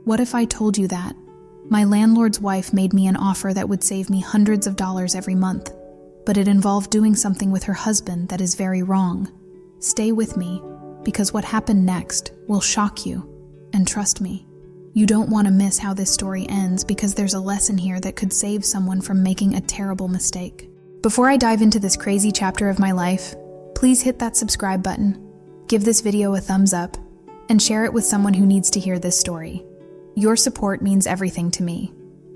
What if I told you that? My landlord's wife made me an offer that would save me hundreds of dollars every month, but it involved doing something with her husband that is very wrong. Stay with me, because what happened next will shock you, and trust me, you don't want to miss how this story ends because there's a lesson here that could save someone from making a terrible mistake. Before I dive into this crazy chapter of my life, please hit that subscribe button, give this video a thumbs up, and share it with someone who needs to hear this story. Your support means everything to me.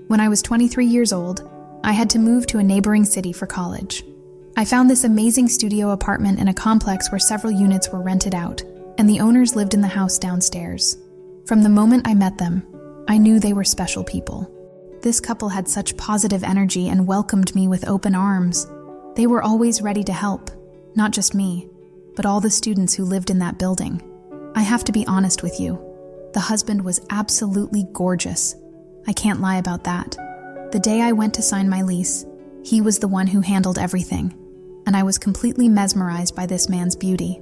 When I was 23 years old, I had to move to a neighboring city for college. I found this amazing studio apartment in a complex where several units were rented out, and the owners lived in the house downstairs. From the moment I met them, I knew they were special people. This couple had such positive energy and welcomed me with open arms. They were always ready to help, not just me, but all the students who lived in that building. I have to be honest with you. The husband was absolutely gorgeous. I can't lie about that. The day I went to sign my lease, he was the one who handled everything, and I was completely mesmerized by this man's beauty.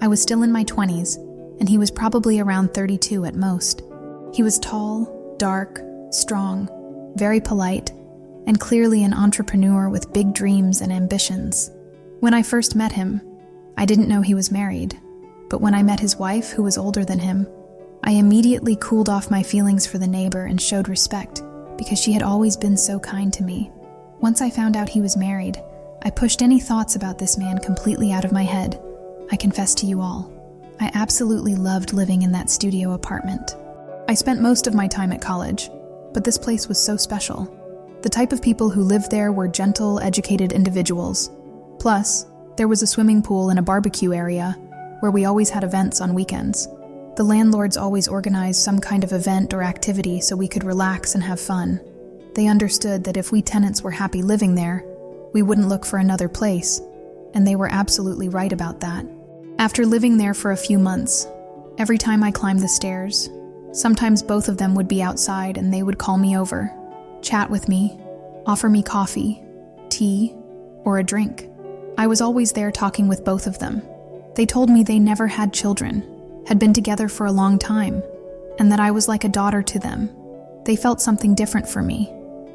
I was still in my 20s, and he was probably around 32 at most. He was tall, dark, strong, very polite, and clearly an entrepreneur with big dreams and ambitions. When I first met him, I didn't know he was married, but when I met his wife, who was older than him, I immediately cooled off my feelings for the neighbor and showed respect because she had always been so kind to me. Once I found out he was married, I pushed any thoughts about this man completely out of my head. I confess to you all, I absolutely loved living in that studio apartment. I spent most of my time at college, but this place was so special. The type of people who lived there were gentle, educated individuals. Plus, there was a swimming pool and a barbecue area where we always had events on weekends. The landlords always organized some kind of event or activity so we could relax and have fun. They understood that if we tenants were happy living there, we wouldn't look for another place, and they were absolutely right about that. After living there for a few months, every time I climbed the stairs, sometimes both of them would be outside and they would call me over, chat with me, offer me coffee, tea, or a drink. I was always there talking with both of them. They told me they never had children, had been together for a long time, and that I was like a daughter to them. They felt something different for me.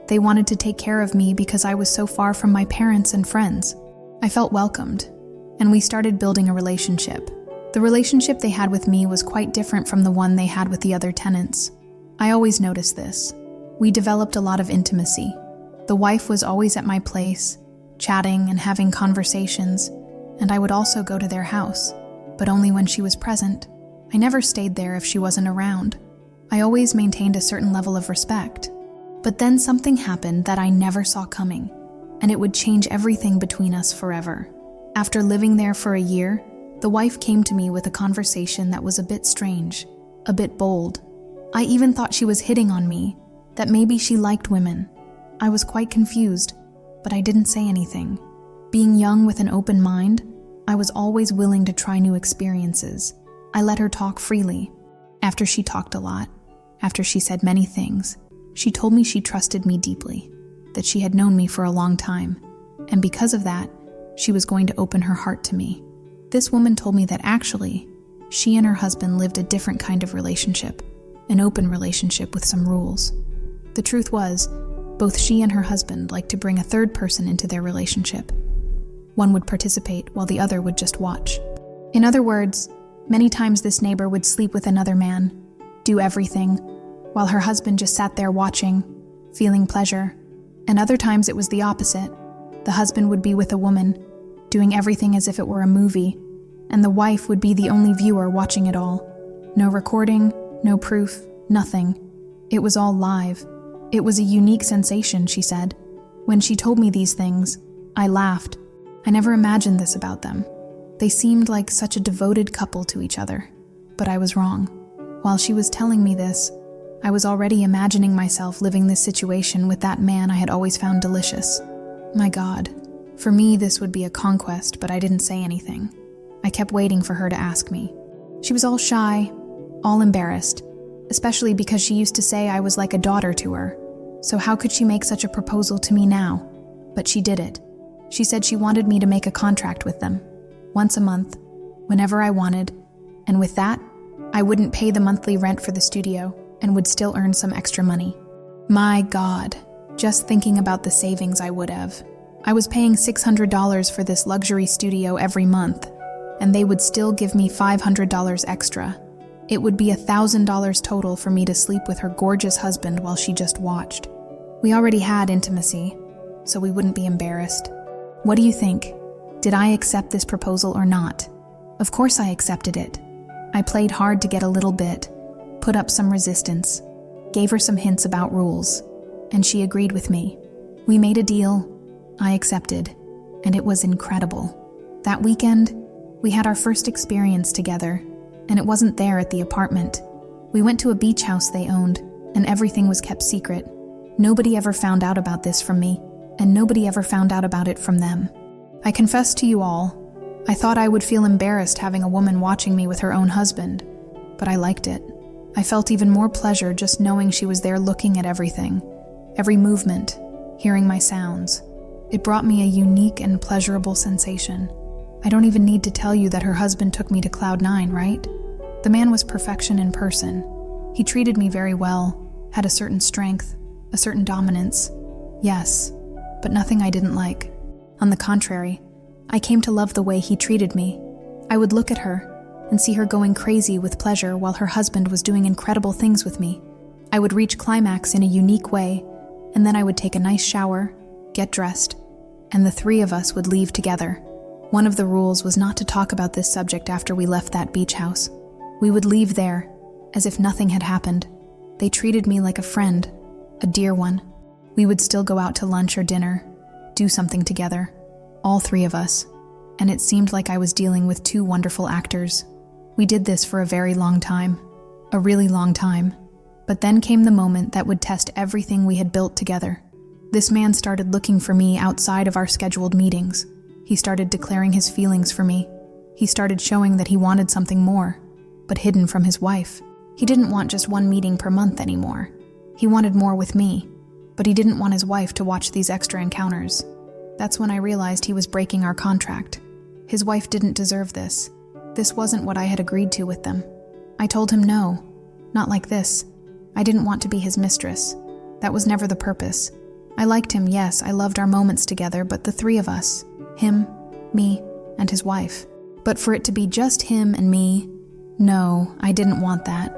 They wanted to take care of me because I was so far from my parents and friends. I felt welcomed, and we started building a relationship. The relationship they had with me was quite different from the one they had with the other tenants. I always noticed this. We developed a lot of intimacy. The wife was always at my place, chatting and having conversations, and I would also go to their house, but only when she was present. I never stayed there if she wasn't around. I always maintained a certain level of respect. But then something happened that I never saw coming, and it would change everything between us forever. After living there for a year, the wife came to me with a conversation that was a bit strange, a bit bold. I even thought she was hitting on me, that maybe she liked women. I was quite confused, but I didn't say anything. Being young with an open mind, I was always willing to try new experiences. I let her talk freely. After she talked a lot, after she said many things, she told me she trusted me deeply, that she had known me for a long time, and because of that, she was going to open her heart to me. This woman told me that actually, she and her husband lived a different kind of relationship, an open relationship with some rules. The truth was, both she and her husband liked to bring a third person into their relationship. One would participate while the other would just watch. In other words, many times this neighbor would sleep with another man, do everything, while her husband just sat there watching, feeling pleasure. And other times it was the opposite. The husband would be with a woman, doing everything as if it were a movie, and the wife would be the only viewer watching it all. No recording, no proof, nothing. It was all live. It was a unique sensation, she said. When she told me these things, I laughed. I never imagined this about them. They seemed like such a devoted couple to each other, but I was wrong. While she was telling me this, I was already imagining myself living this situation with that man I had always found delicious. My God, for me this would be a conquest, but I didn't say anything. I kept waiting for her to ask me. She was all shy, all embarrassed, especially because she used to say I was like a daughter to her. So how could she make such a proposal to me now? But she did it. She said she wanted me to make a contract with them, once a month, whenever I wanted, and with that, I wouldn't pay the monthly rent for the studio, and would still earn some extra money. My God, just thinking about the savings I would have. I was paying $600 for this luxury studio every month, and they would still give me $500 extra. It would be $1,000 total for me to sleep with her gorgeous husband while she just watched. We already had intimacy, so we wouldn't be embarrassed. What do you think? Did I accept this proposal or not? Of course I accepted it. I played hard to get a little bit, put up some resistance, gave her some hints about rules, and she agreed with me. We made a deal, I accepted, and it was incredible. That weekend, we had our first experience together, and it wasn't there at the apartment. We went to a beach house they owned, and everything was kept secret. Nobody ever found out about this from me, and nobody ever found out about it from them. I confess to you all, I thought I would feel embarrassed having a woman watching me with her own husband, but I liked it. I felt even more pleasure just knowing she was there looking at everything, every movement, hearing my sounds. It brought me a unique and pleasurable sensation. I don't even need to tell you that her husband took me to Cloud 9, right? The man was perfection in person. He treated me very well, had a certain strength, a certain dominance. Yes, but nothing I didn't like. On the contrary, I came to love the way he treated me. I would look at her and see her going crazy with pleasure while her husband was doing incredible things with me. I would reach climax in a unique way, and then I would take a nice shower, get dressed, and the three of us would leave together. One of the rules was not to talk about this subject after we left that beach house. We would leave there, as if nothing had happened. They treated me like a friend, a dear one. We would still go out to lunch or dinner, do something together, all three of us, and it seemed like I was dealing with two wonderful actors. We did this for a very long time, a really long time. But then came the moment that would test everything we had built together. This man started looking for me outside of our scheduled meetings. He started declaring his feelings for me. He started showing that he wanted something more, but hidden from his wife. He didn't want just one meeting per month anymore. He wanted more with me, but he didn't want his wife to watch these extra encounters. That's when I realized he was breaking our contract. His wife didn't deserve this. This wasn't what I had agreed to with them. I told him no, not like this. I didn't want to be his mistress. That was never the purpose. I liked him, yes, I loved our moments together, but the three of us, him, me, and his wife. But for it to be just him and me, no, I didn't want that.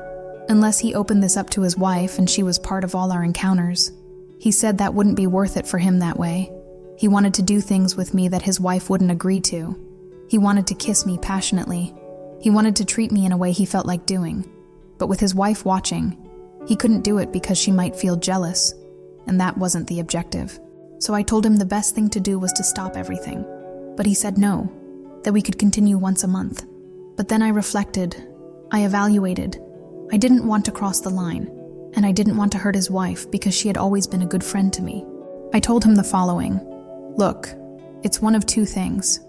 Unless he opened this up to his wife and she was part of all our encounters. He said that wouldn't be worth it for him that way. He wanted to do things with me that his wife wouldn't agree to. He wanted to kiss me passionately. He wanted to treat me in a way he felt like doing. But with his wife watching, he couldn't do it because she might feel jealous, and that wasn't the objective. So I told him the best thing to do was to stop everything. But he said no, that we could continue once a month. But then I reflected, I evaluated. I didn't want to cross the line, and I didn't want to hurt his wife because she had always been a good friend to me. I told him the following. Look, it's one of two things.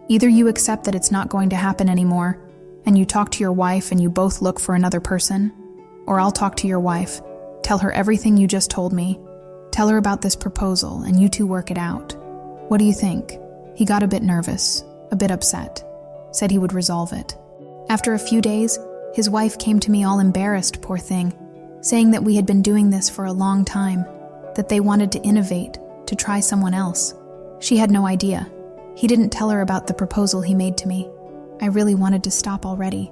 Either you accept that it's not going to happen anymore, and you talk to your wife and you both look for another person, or I'll talk to your wife, tell her everything you just told me, tell her about this proposal, and you two work it out. What do you think? He got a bit nervous, a bit upset, said he would resolve it. After a few days, his wife came to me all embarrassed, poor thing, saying that we had been doing this for a long time, that they wanted to innovate, to try someone else. She had no idea. He didn't tell her about the proposal he made to me. I really wanted to stop already.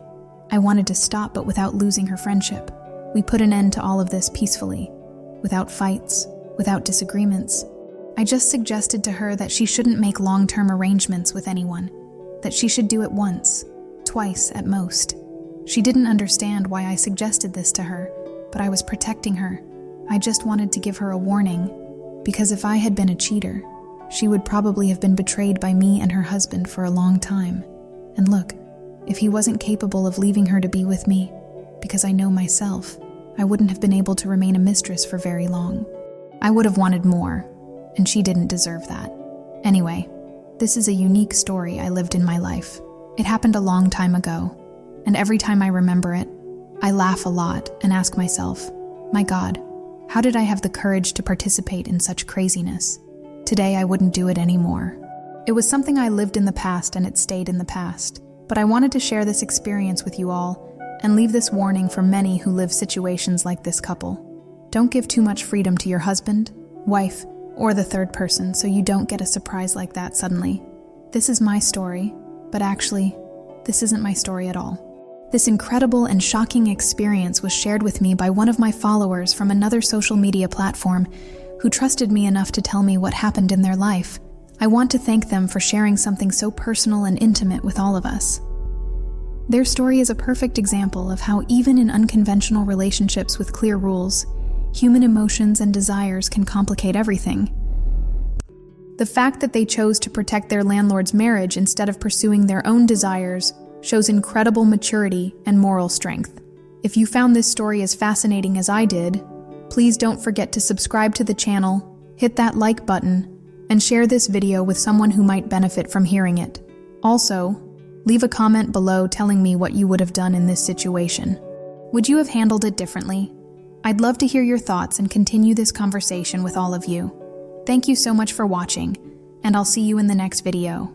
I wanted to stop, but without losing her friendship. We put an end to all of this peacefully, without fights, without disagreements. I just suggested to her that she shouldn't make long-term arrangements with anyone, that she should do it once, twice at most. She didn't understand why I suggested this to her, but I was protecting her. I just wanted to give her a warning, because if I had been a cheater, she would probably have been betrayed by me and her husband for a long time. And look, if he wasn't capable of leaving her to be with me, because I know myself, I wouldn't have been able to remain a mistress for very long. I would have wanted more, and she didn't deserve that. Anyway, this is a unique story I lived in my life. It happened a long time ago, and every time I remember it, I laugh a lot and ask myself, my God, how did I have the courage to participate in such craziness? Today I wouldn't do it anymore. It was something I lived in the past and it stayed in the past, but I wanted to share this experience with you all and leave this warning for many who live situations like this couple. Don't give too much freedom to your husband, wife, or the third person so you don't get a surprise like that suddenly. This is my story, but actually, this isn't my story at all. This incredible and shocking experience was shared with me by one of my followers from another social media platform who trusted me enough to tell me what happened in their life. I want to thank them for sharing something so personal and intimate with all of us. Their story is a perfect example of how even in unconventional relationships with clear rules, human emotions and desires can complicate everything. The fact that they chose to protect their landlord's marriage instead of pursuing their own desires shows incredible maturity and moral strength. If you found this story as fascinating as I did, please don't forget to subscribe to the channel, hit that like button, and share this video with someone who might benefit from hearing it. Also, leave a comment below telling me what you would have done in this situation. Would you have handled it differently? I'd love to hear your thoughts and continue this conversation with all of you. Thank you so much for watching, and I'll see you in the next video.